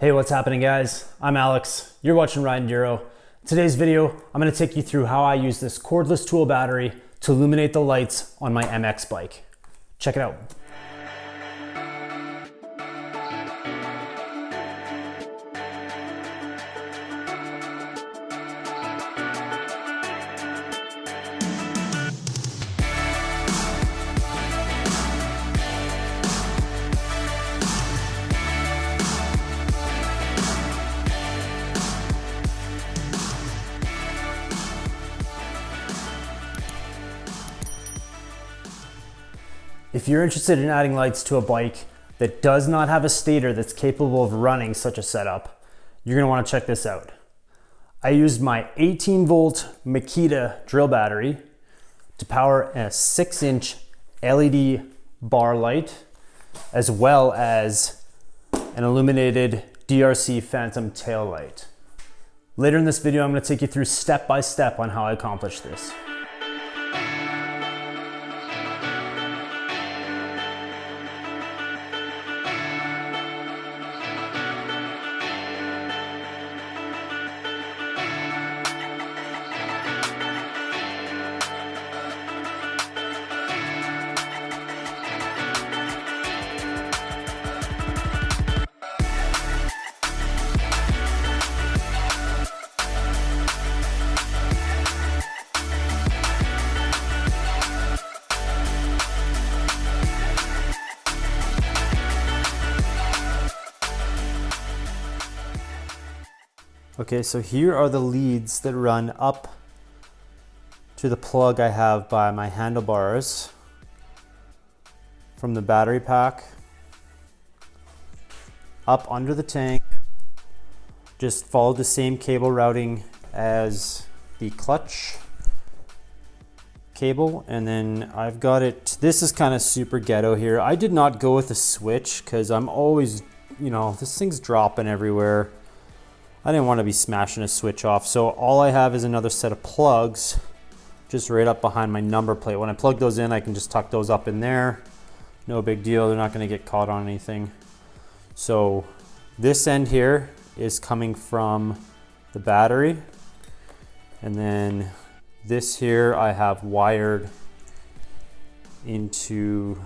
Hey, what's happening guys? I'm Alex, you're watching Ride.Enduro. Today's video, I'm gonna take you through how I use this cordless tool battery to illuminate the lights on my MX bike. Check it out. If you're interested in adding lights to a bike that does not have a stator that's capable of running such a setup, you're gonna wanna check this out. I used my 18-volt Makita drill battery to power a 6-inch LED bar light, as well as an illuminated DRC Phantom tail light. Later in this video, I'm gonna take you through step by step on how I accomplished this. Okay, so here are the leads that run up to the plug I have by my handlebars from the battery pack up under the tank. Just follow the same cable routing as the clutch cable, and then I've got it, this is kind of super ghetto here. I did not go with a switch because I'm always, this thing's dropping everywhere. I didn't want to be smashing a switch off, so all I have is another set of plugs just right up behind my number plate. When I plug those in, I can just tuck those up in there. No big deal, they're not going to get caught on anything. So this end here is coming from the battery, and then this here I have wired into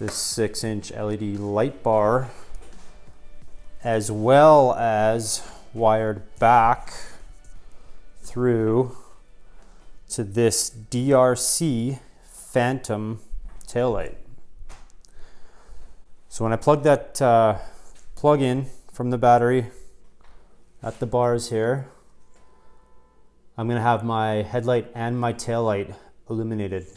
this 6-inch LED light bar, as well as wired back through to this DRC Phantom taillight. So when I plug that plug in from the battery at the bars here, I'm gonna have my headlight and my taillight illuminated.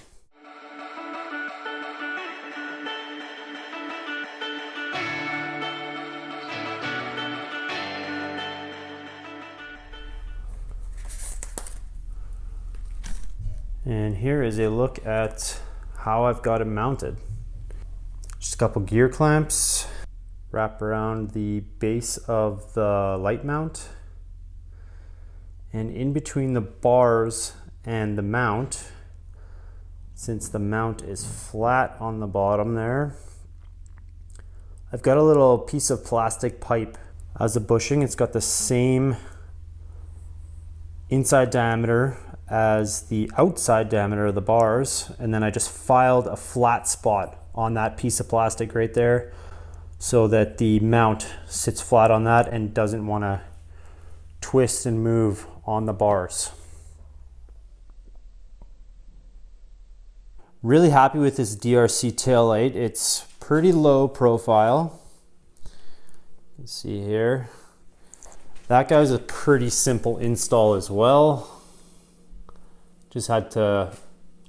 And here is a look at how I've got it mounted. Just a couple gear clamps wrap around the base of the light mount. And in between the bars and the mount, since the mount is flat on the bottom there, I've got a little piece of plastic pipe as a bushing. It's got the same inside diameter as the outside diameter of the bars, and then I just filed a flat spot on that piece of plastic right there so that the mount sits flat on that and doesn't want to twist and move on the bars. Really happy with this DRC taillight. It's pretty low profile. You can see here. That guy's a pretty simple install as well. Just had to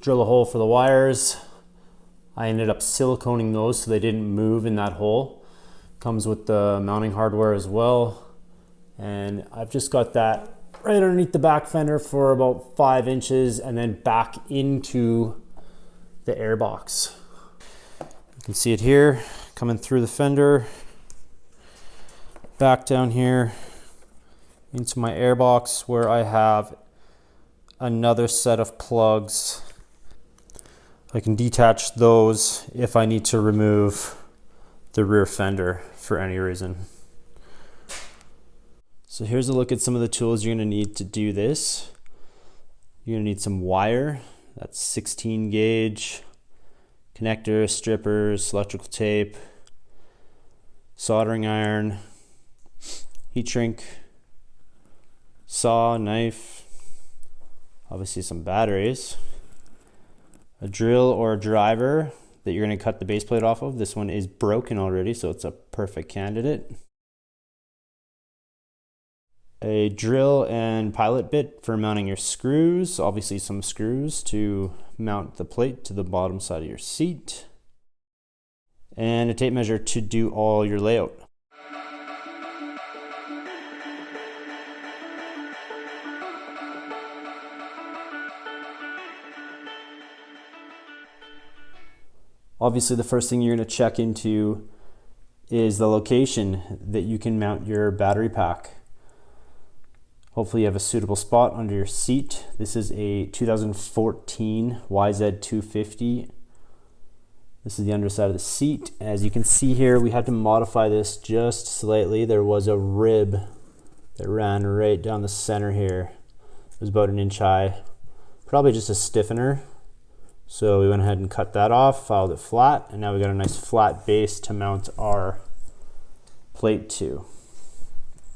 drill a hole for the wires. I ended up siliconing those so they didn't move in that hole. Comes with the mounting hardware as well. And I've just got that right underneath the back fender for about 5 inches and then back into the air box. You can see it here, coming through the fender, back down here into my air box where I have another set of plugs. I can detach those if I need to remove the rear fender for any reason. So here's a look at some of the tools you're going to need to do this. You're going to need some wire, that's 16 gauge, connector, strippers, electrical tape, soldering iron, heat shrink, saw, knife, obviously some batteries, a drill or a driver that you're going to cut the base plate off of. This one is broken already, so it's a perfect candidate. A drill and pilot bit for mounting your screws, obviously some screws to mount the plate to the bottom side of your seat, and a tape measure to do all your layout. Obviously the first thing you're going to check into is the location that you can mount your battery pack. Hopefully you have a suitable spot under your seat. This is a 2014 YZ250. This is the underside of the seat. As you can see here, we had to modify this just slightly. There was a rib that ran right down the center here. It was about 1 inch high, probably just a stiffener. So we went ahead and cut that off, filed it flat, and now we got a nice flat base to mount our plate to.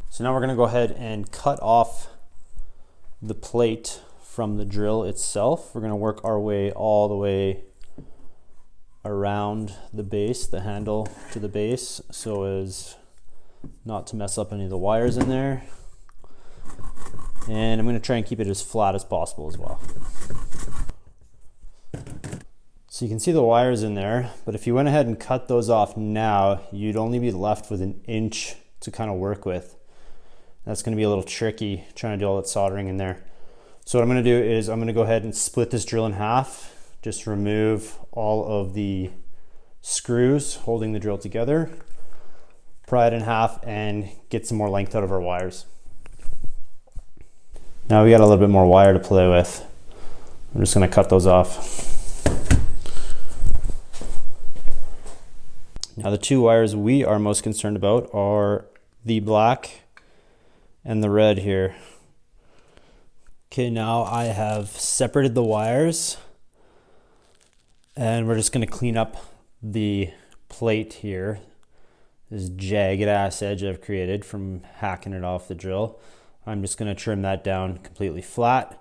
So now we're going to go ahead and cut off the plate from the drill itself. We're going to work our way all the way around the base, the handle to the base, so as not to mess up any of the wires in there. And I'm going to try and keep it as flat as possible as well. So you can see the wires in there, but if you went ahead and cut those off now, you'd only be left with 1 inch to kind of work with. That's going to be a little tricky trying to do all that soldering in there. So what I'm going to do is I'm going to go ahead and split this drill in half, just remove all of the screws holding the drill together, pry it in half, and get some more length out of our wires. Now we got a little bit more wire to play with. I'm just going to cut those off. Now the two wires we are most concerned about are the black and the red here. Okay, now I have separated the wires and we're just going to clean up the plate here, this jagged ass edge I've created from hacking it off the drill. I'm just going to trim that down completely flat,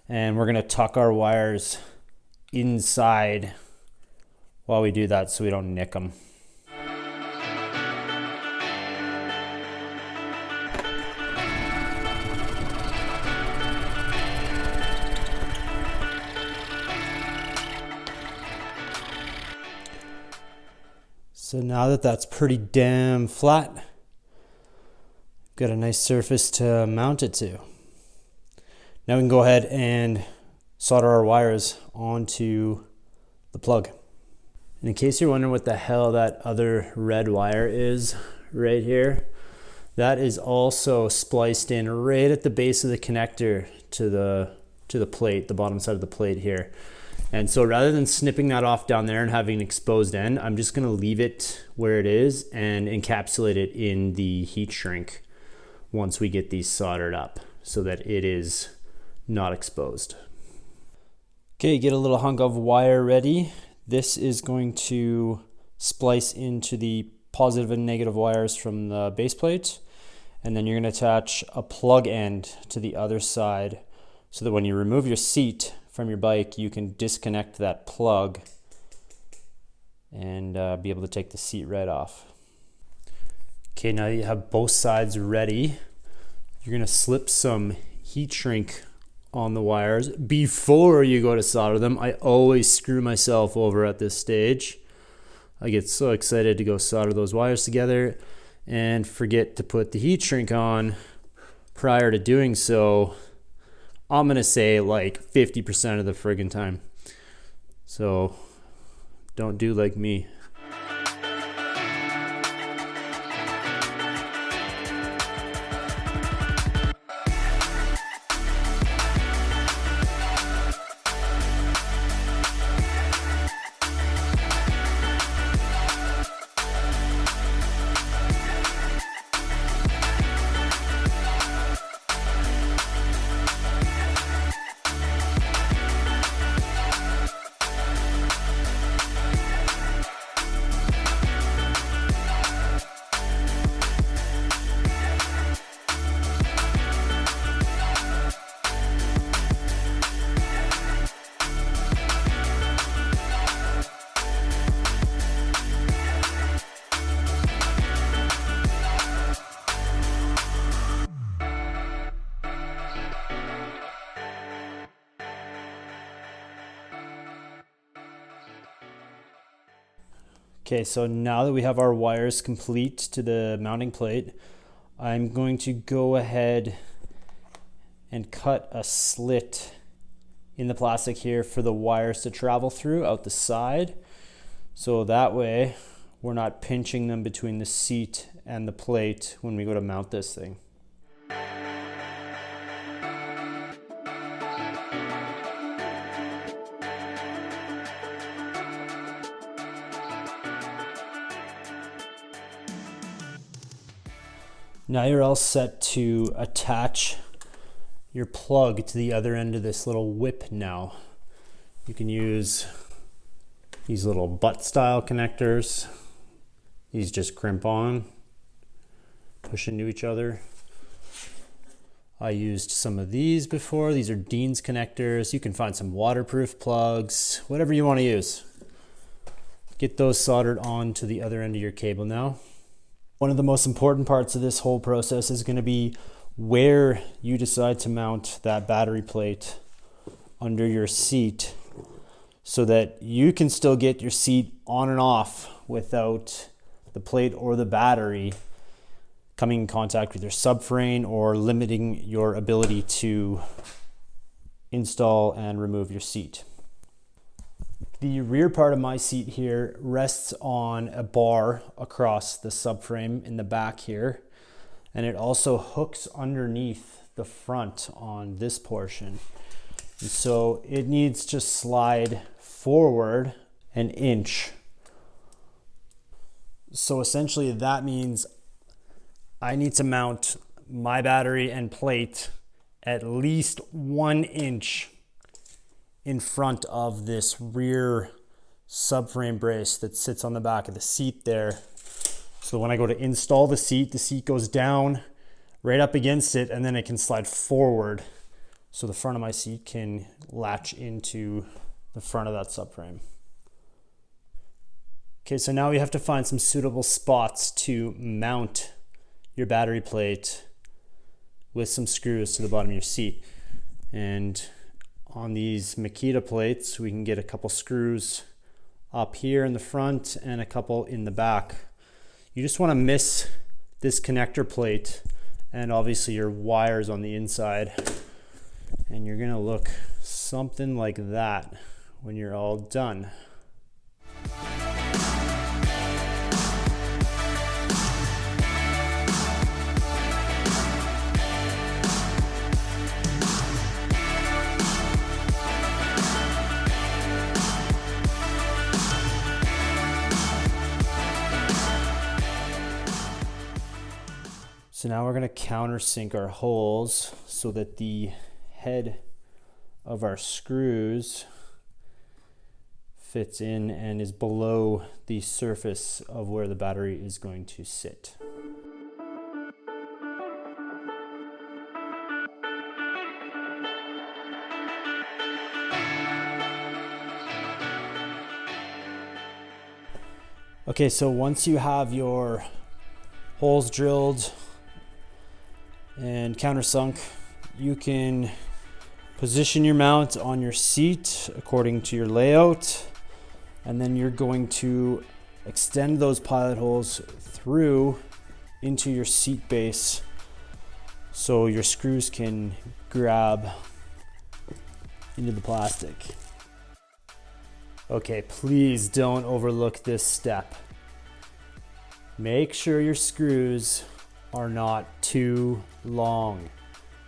and we're going to tuck our wires inside while we do that so we don't nick them. So now that that's pretty damn flat, got a nice surface to mount it to. Now we can go ahead and solder our wires onto the plug. And in case you're wondering what the hell that other red wire is right here, that is also spliced in right at the base of the connector to the plate, the bottom side of the plate here. And so rather than snipping that off down there and having an exposed end, I'm just gonna leave it where it is and encapsulate it in the heat shrink once we get these soldered up so that it is not exposed. Okay, get a little hunk of wire ready. This is going to splice into the positive and negative wires from the base plate. And then you're gonna attach a plug end to the other side so that when you remove your seat from your bike, you can disconnect that plug and be able to take the seat right off. Okay, now you have both sides ready. You're gonna slip some heat shrink on the wires before you go to solder them. I always screw myself over at this stage. I get so excited to go solder those wires together and forget to put the heat shrink on prior to doing so. I'm gonna say like 50% of the friggin' time. So don't do like me. Okay, so now that we have our wires complete to the mounting plate, I'm going to go ahead and cut a slit in the plastic here for the wires to travel through out the side. So that way we're not pinching them between the seat and the plate when we go to mount this thing. Now you're all set to attach your plug to the other end of this little whip now. You can use these little butt style connectors. These just crimp on, push into each other. I used some of these before. These are Dean's connectors. You can find some waterproof plugs, whatever you want to use. Get those soldered on to the other end of your cable now. One of the most important parts of this whole process is going to be where you decide to mount that battery plate under your seat so that you can still get your seat on and off without the plate or the battery coming in contact with your subframe or limiting your ability to install and remove your seat. The rear part of my seat here rests on a bar across the subframe in the back here, and it also hooks underneath the front on this portion. And so it needs to slide forward an inch. So essentially that means I need to mount my battery and plate at least 1 inch in front of this rear subframe brace that sits on the back of the seat there. So when I go to install the seat goes down right up against it, and then it can slide forward so the front of my seat can latch into the front of that subframe. Okay, so now we have to find some suitable spots to mount your battery plate with some screws to the bottom of your seat. And on these Makita plates, we can get a couple screws up here in the front and a couple in the back. You just want to miss this connector plate and obviously your wires on the inside, and you're going to look something like that when you're all done. So now we're going to countersink our holes so that the head of our screws fits in and is below the surface of where the battery is going to sit. Okay, so once you have your holes drilled and countersunk, you can position your mount on your seat according to your layout, and then you're going to extend those pilot holes through into your seat base so your screws can grab into the plastic. Okay, please don't overlook this step. Make sure your screws are not too long.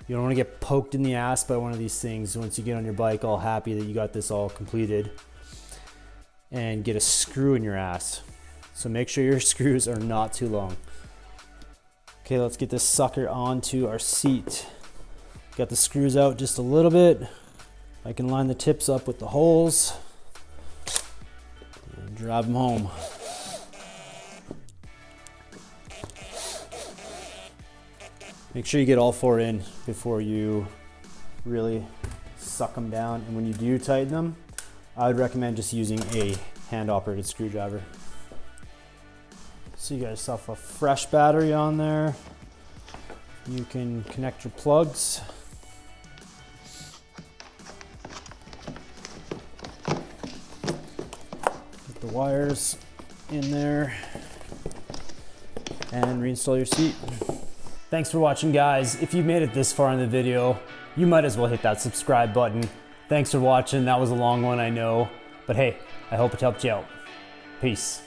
You don't want to get poked in the ass by one of these things once you get on your bike all happy that you got this all completed and get a screw in your ass. So make sure your screws are not too long. Okay, let's get this sucker onto our seat. Got the screws out just a little bit. I can line the tips up with the holes and drive them home. Make sure you get all 4 in before you really suck them down. And when you do tighten them, I would recommend just using a hand-operated screwdriver. So you got yourself a fresh battery on there. You can connect your plugs. Get the wires in there and reinstall your seat. Thanks for watching, guys. If you've made it this far in the video, you might as well hit that subscribe button. Thanks for watching. That was a long one, I know, but hey, I hope it helped you out. Peace.